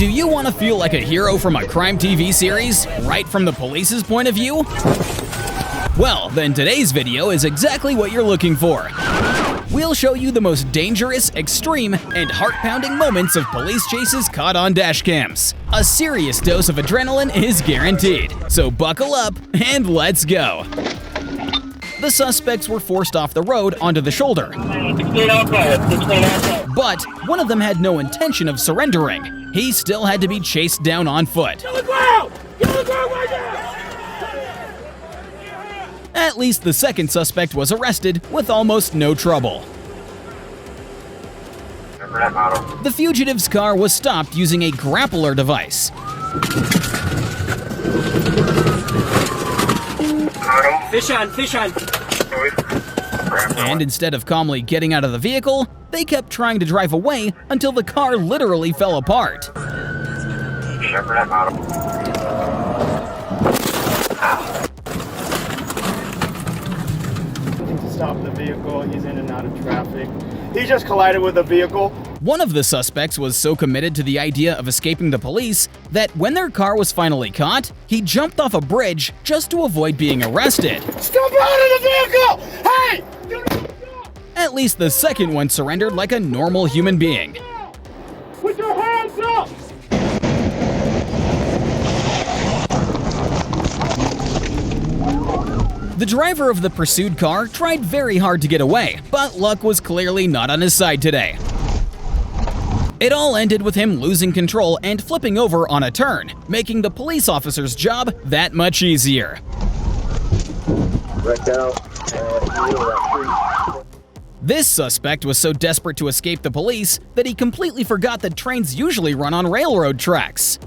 Do you want to feel like a hero from a crime TV series, right from the police's point of view? Well, then today's video is exactly what you're looking for. We'll show you the most dangerous, extreme, and heart-pounding moments of police chases caught on dash cams. A serious dose of adrenaline is guaranteed, so buckle up and let's go. The suspects were forced off the road onto the shoulder, but one of them had no intention of surrendering. He still had to be chased down on foot. At least the second suspect was arrested with almost no trouble. The fugitive's car was stopped using a grappler device. Fish on, fish on. And instead of calmly getting out of the vehicle, they kept trying to drive away until the car literally fell apart. Stop the vehicle, he's in and out of traffic. He just collided with a vehicle. One of the suspects was so committed to the idea of escaping the police that when their car was finally caught, he jumped off a bridge just to avoid being arrested. Step out of the vehicle! Hey! At least the second one surrendered like a normal human being. Put your hands up! The driver of the pursued car tried very hard to get away, but luck was clearly not on his side today. It all ended with him losing control and flipping over on a turn, making the police officer's job that much easier. This suspect was so desperate to escape the police that he completely forgot that trains usually run on railroad tracks.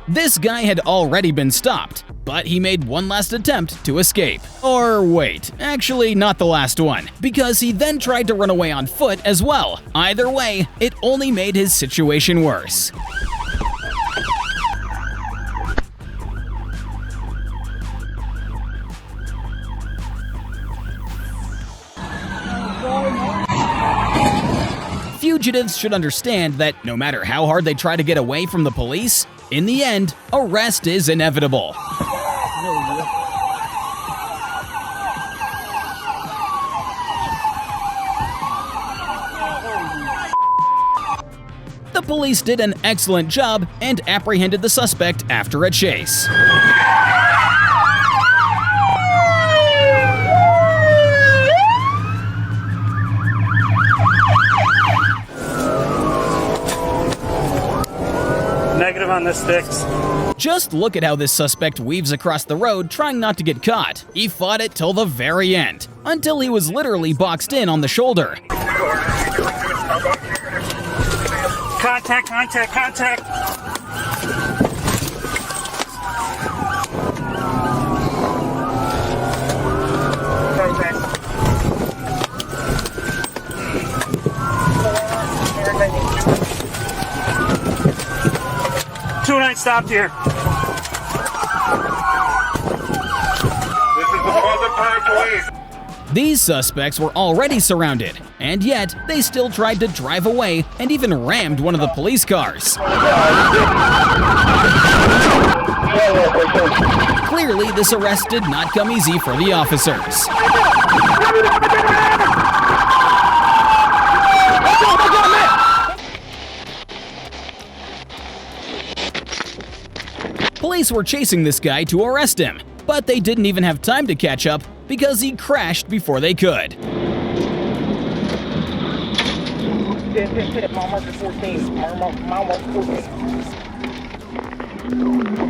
This guy had already been stopped, but he made one last attempt to escape. Or wait, actually not the last one, because he then tried to run away on foot as well. Either way, it only made his situation worse. Fugitives should understand that no matter how hard they try to get away from the police, in the end, arrest is inevitable. The police did an excellent job and apprehended the suspect after a chase. Negative on this fix. Just look at how this suspect weaves across the road trying not to get caught. He fought it till the very end, until he was literally boxed in on the shoulder. Contact, contact, contact. Two-night stopped here. This is the Mother Police. These suspects were already surrounded, and yet they still tried to drive away and even rammed one of the police cars. Clearly, this arrest did not come easy for the officers. Police were chasing this guy to arrest him, but they didn't even have time to catch up because he crashed before they could. Mile marker 14. Mile marker 14.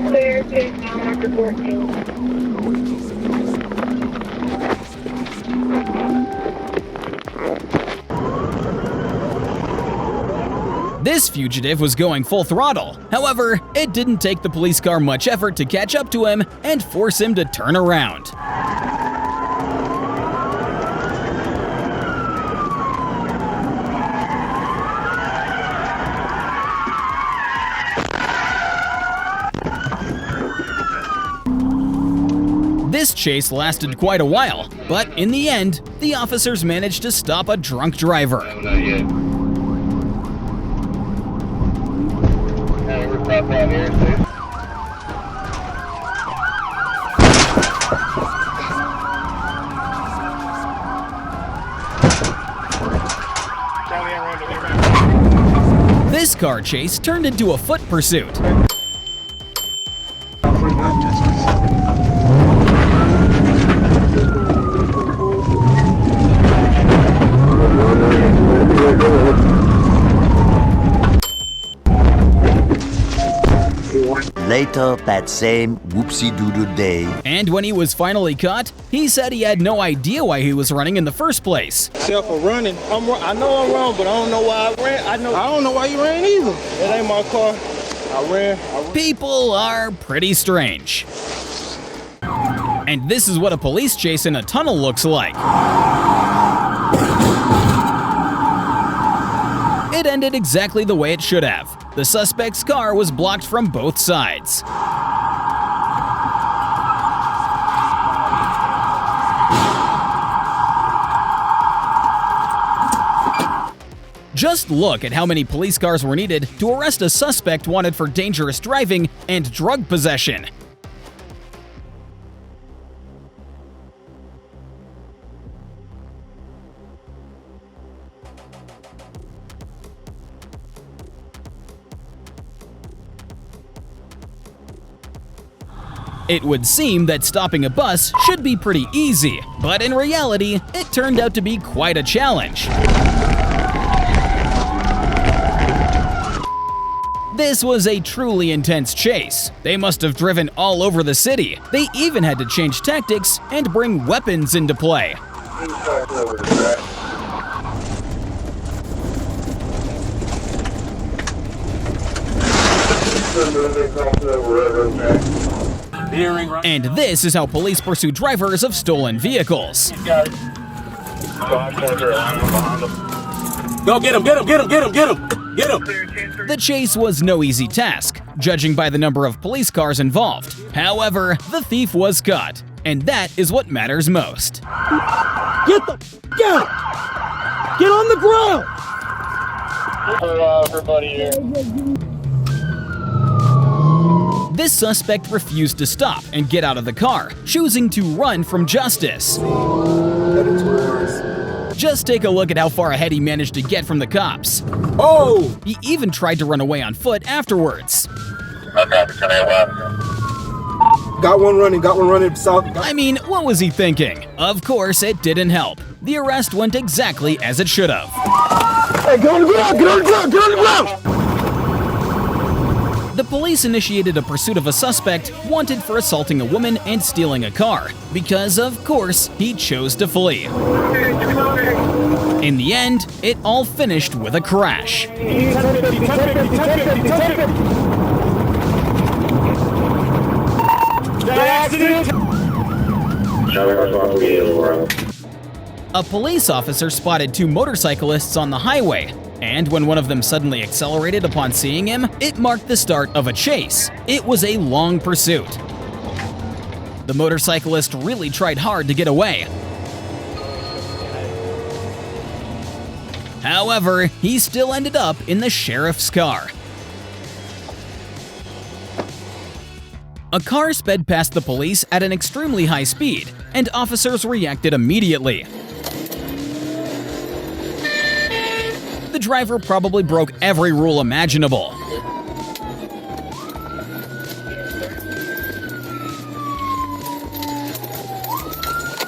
Clear, mile marker 14. This fugitive was going full throttle. However, it didn't take the police car much effort to catch up to him and force him to turn around. This chase lasted quite a while, but in the end, the officers managed to stop a drunk driver. Not yet. Hey, we're stopped right here, too. This car chase turned into a foot pursuit. Later that same whoopsie-doodle day. And when he was finally caught, he said he had no idea why he was running in the first place. Except for running, I know I'm wrong, but I don't know why I ran. I don't know why you ran either. It ain't my car. I ran. People are pretty strange. And this is what a police chase in a tunnel looks like. It ended exactly the way it should have. The suspect's car was blocked from both sides. Just look at how many police cars were needed to arrest a suspect wanted for dangerous driving and drug possession. It would seem that stopping a bus should be pretty easy, but in reality, it turned out to be quite a challenge. This was a truly intense chase. They must have driven all over the city. They even had to change tactics and bring weapons into play. And this is how police pursue drivers of stolen vehicles. Go get him, get him, get him, get him, get him, get him. The chase was no easy task, judging by the number of police cars involved. However, the thief was caught, and that is what matters most. Get on the ground. Everybody here. This suspect refused to stop and get out of the car, choosing to run from justice. Just take a look at how far ahead he managed to get from the cops. Oh! He even tried to run away on foot afterwards. Got one running south. I mean, what was he thinking? Of course, it didn't help. The arrest went exactly as it should have. Hey, get on the ground, get on the ground, get on the ground! The police initiated a pursuit of a suspect wanted for assaulting a woman and stealing a car, because of course, he chose to flee. In the end, it all finished with a crash. A police officer spotted two motorcyclists on the highway, and when one of them suddenly accelerated upon seeing him, it marked the start of a chase. It was a long pursuit. The motorcyclist really tried hard to get away. However, he still ended up in the sheriff's car. A car sped past the police at an extremely high speed, and officers reacted immediately. The driver probably broke every rule imaginable.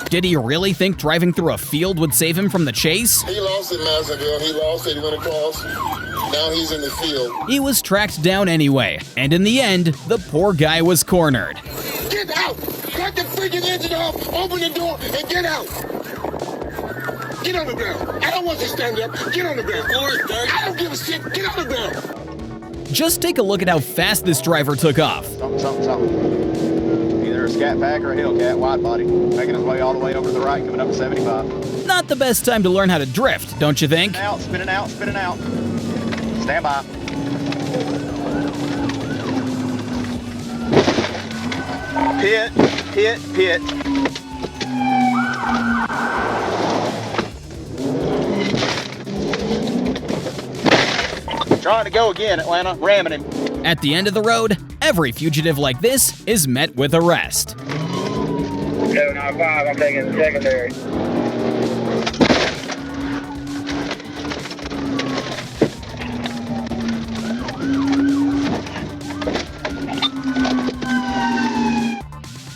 Did he really think driving through a field would save him from the chase? He lost at Madisonville. He lost it. He went across. Now he's in the field. He was tracked down anyway, and in the end, the poor guy was cornered. Get out! Cut the freaking engine off! Open the door and get out! Get on the ground! I don't want you to stand up! Get on the ground! I don't give a shit! Get on the ground! Just take a look at how fast this driver took off. Something. Either a Scat Pack or a Hellcat wide body. Making his way all the way over to the right, coming up to 75. Not the best time to learn how to drift, don't you think? Spinning out, spinning out. Stand by. Pit, pit, pit. Trying to go again, Atlanta. Ramming him. At the end of the road, every fugitive like this is met with arrest. 795, I'm taking the secondary.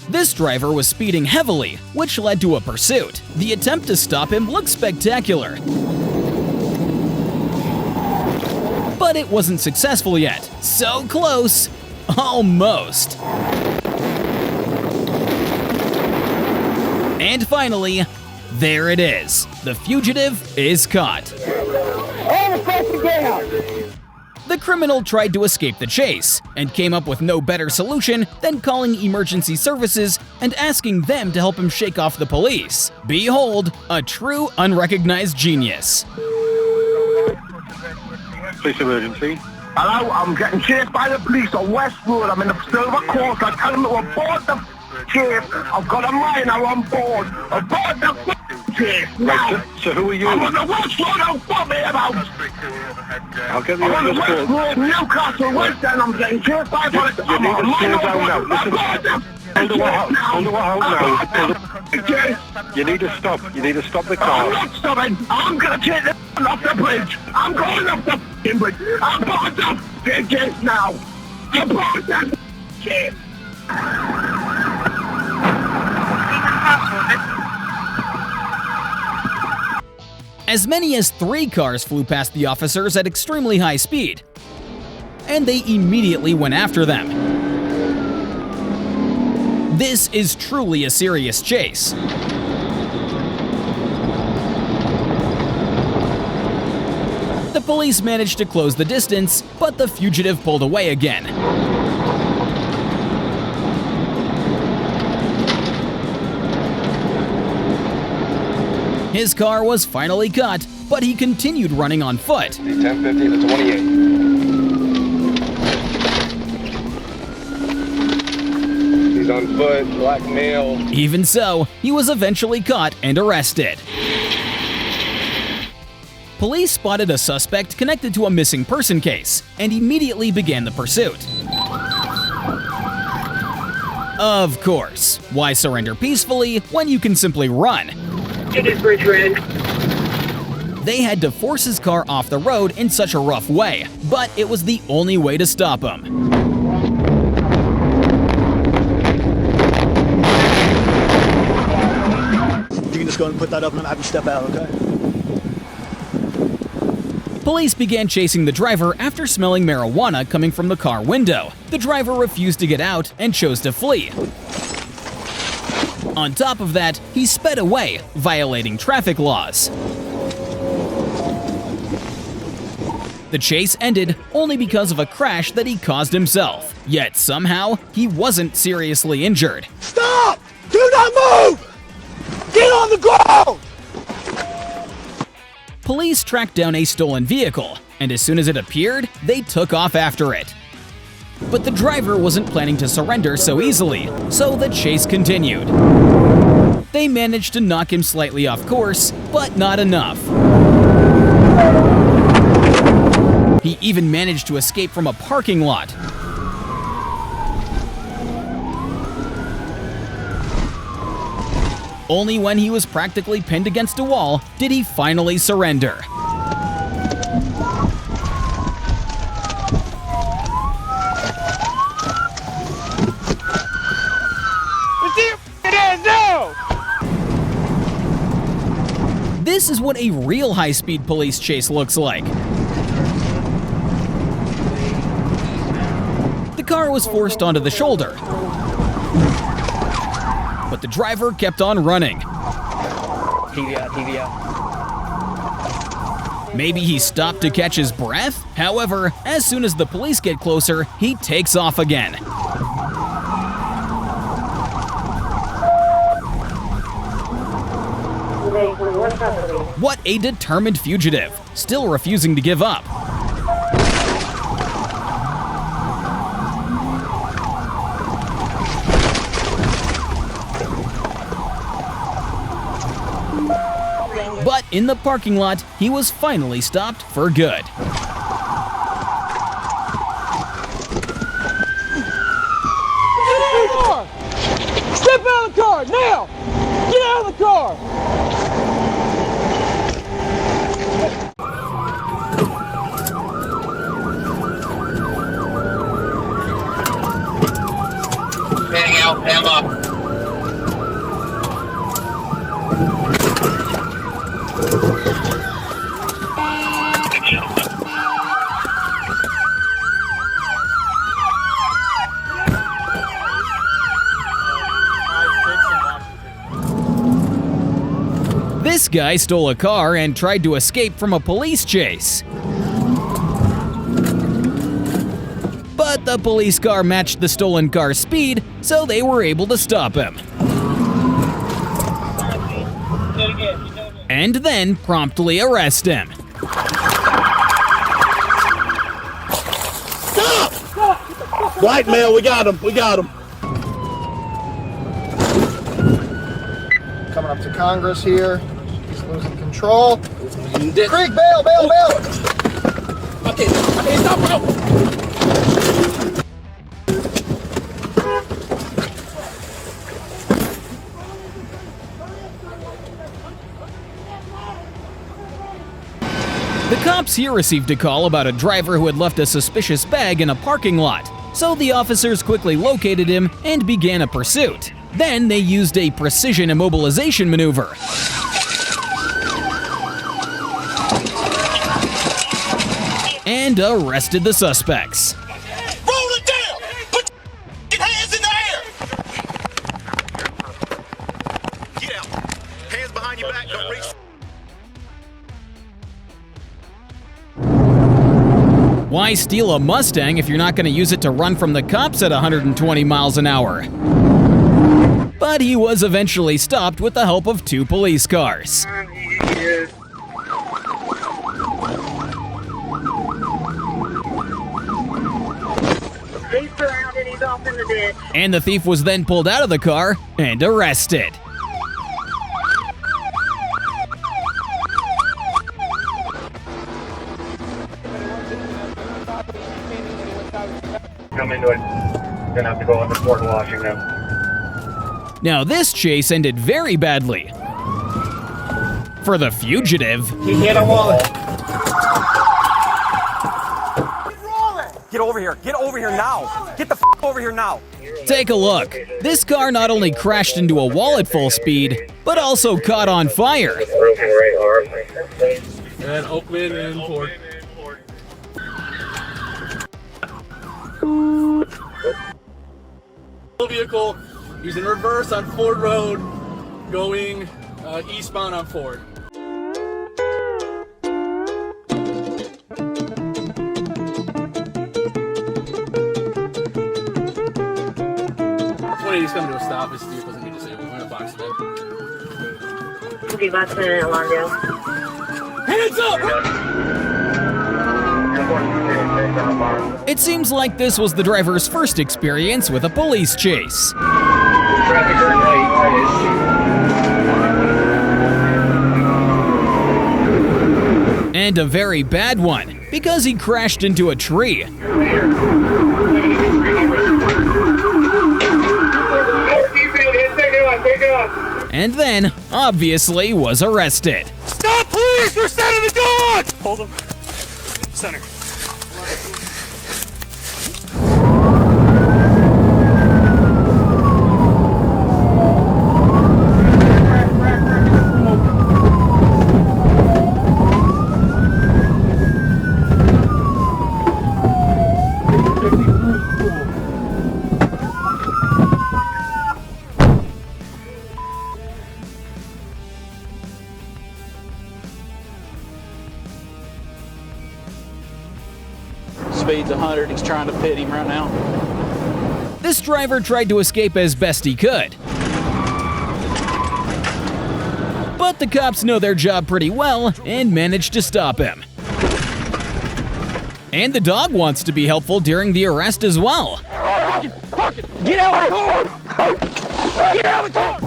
This driver was speeding heavily, which led to a pursuit. The attempt to stop him looked spectacular, but it wasn't successful yet. So close. Almost. And finally, there it is. The fugitive is caught. The criminal tried to escape the chase and came up with no better solution than calling emergency services and asking them to help him shake off the police. Behold, a true unrecognized genius. Police emergency. Hello, I'm getting chased by the police on West Road. I'm in the Silver Coast. I tell them to abort the chase. I've got a minor on board. Abort the chase now. Right, so who are you? I'm on the West Road. Don't fuck me about. I'll get the I'm on the office West call. Road, Newcastle, West End. I'm getting chased by police. You need to slow down now. Listen. Under what house now? You need to stop. You need to stop the car. I'm not stopping. I'm going to take the off the bridge. I'm going off the f***ing bridge. I'm part of the f***ing chase now. I'm part of the f***ing chase. As many as 3 cars flew past the officers at extremely high speed, and they immediately went after them. This is truly a serious chase. The police managed to close the distance, but the fugitive pulled away again. His car was finally caught, but he continued running on foot. 1050 to 28. He's on foot, black male. Even so, he was eventually caught and arrested. Police spotted a suspect connected to a missing person case and immediately began the pursuit. Of course, why surrender peacefully when you can simply run? They had to force his car off the road in such a rough way, but it was the only way to stop him. You can just go and put that up and have you step out, okay? Police began chasing the driver after smelling marijuana coming from the car window. The driver refused to get out and chose to flee. On top of that, he sped away, violating traffic laws. The chase ended only because of a crash that he caused himself. Yet somehow, he wasn't seriously injured. Stop! Do not move! Get on the ground! Police tracked down a stolen vehicle, and as soon as it appeared, they took off after it. But the driver wasn't planning to surrender so easily, so the chase continued. They managed to knock him slightly off course, but not enough. He even managed to escape from a parking lot. Only when he was practically pinned against a wall did he finally surrender. This is what a real high-speed police chase looks like. The car was forced onto the shoulder, but the driver kept on running. Maybe he stopped to catch his breath? However, as soon as the police get closer, he takes off again. What a determined fugitive, still refusing to give up. But in the parking lot, he was finally stopped for good. Step out of the car, now! Get out of the car! Heading out, Emma. This guy stole a car and tried to escape from a police chase. But the police car matched the stolen car's speed, so they were able to stop him. And then promptly arrest him. White male, we got him. We got him. Coming up to Congress here. He's losing control. Creek, bail! Okay, stop, bro! The cops here received a call about a driver who had left a suspicious bag in a parking lot, so the officers quickly located him and began a pursuit. Then they used a precision immobilization maneuver. And arrested the suspects. Roll it down! Put your hands in the air! Get out. Hands behind your back, don't reach. Why steal a Mustang if you're not going to use it to run from the cops at 120 miles an hour? But he was eventually stopped with the help of 2 police cars. He's surrounded, he's off in the ditch. And the thief was then pulled out of the car and arrested. Come into it. Gonna have to go into Fort Washington. Now this chase ended very badly. For the fugitive, He hit a wallet. Get over here. Get over here now. Get the f over here now. take a look. This car not only crashed into a wall at full speed, but also caught on fire. Broken right arm. And Oakland and Ford. Vehicle, he's in reverse on Ford Road, going eastbound on Ford. He's coming to a stop. His vehicle's going to be disabled. I'm going to box it in. Okay, box in Alondale. Hands up! It seems like this was the driver's first experience with a police chase. And a very bad one, because he crashed into a tree. And then, obviously, was arrested. Stop, please! You're standing the dog! Hold him. Center. Speed's 100, he's trying to pit him right now. This driver tried to escape as best he could. But the cops know their job pretty well and managed to stop him. And the dog wants to be helpful during the arrest as well. Get out of the car! Get out of the car!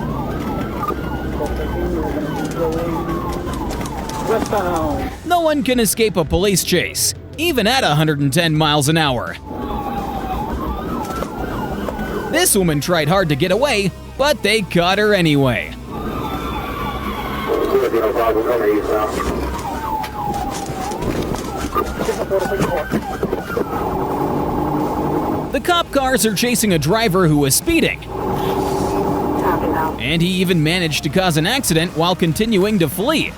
Westbound. No one can escape a police chase, even at 110 miles an hour. This woman tried hard to get away, but they caught her anyway. The cop cars are chasing a driver who was speeding. And he even managed to cause an accident while continuing to flee.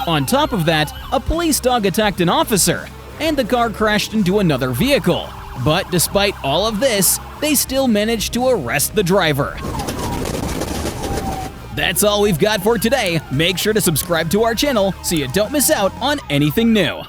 On top of that, a police dog attacked an officer, and the car crashed into another vehicle. But despite all of this, they still managed to arrest the driver. That's all we've got for today. Make sure to subscribe to our channel so you don't miss out on anything new.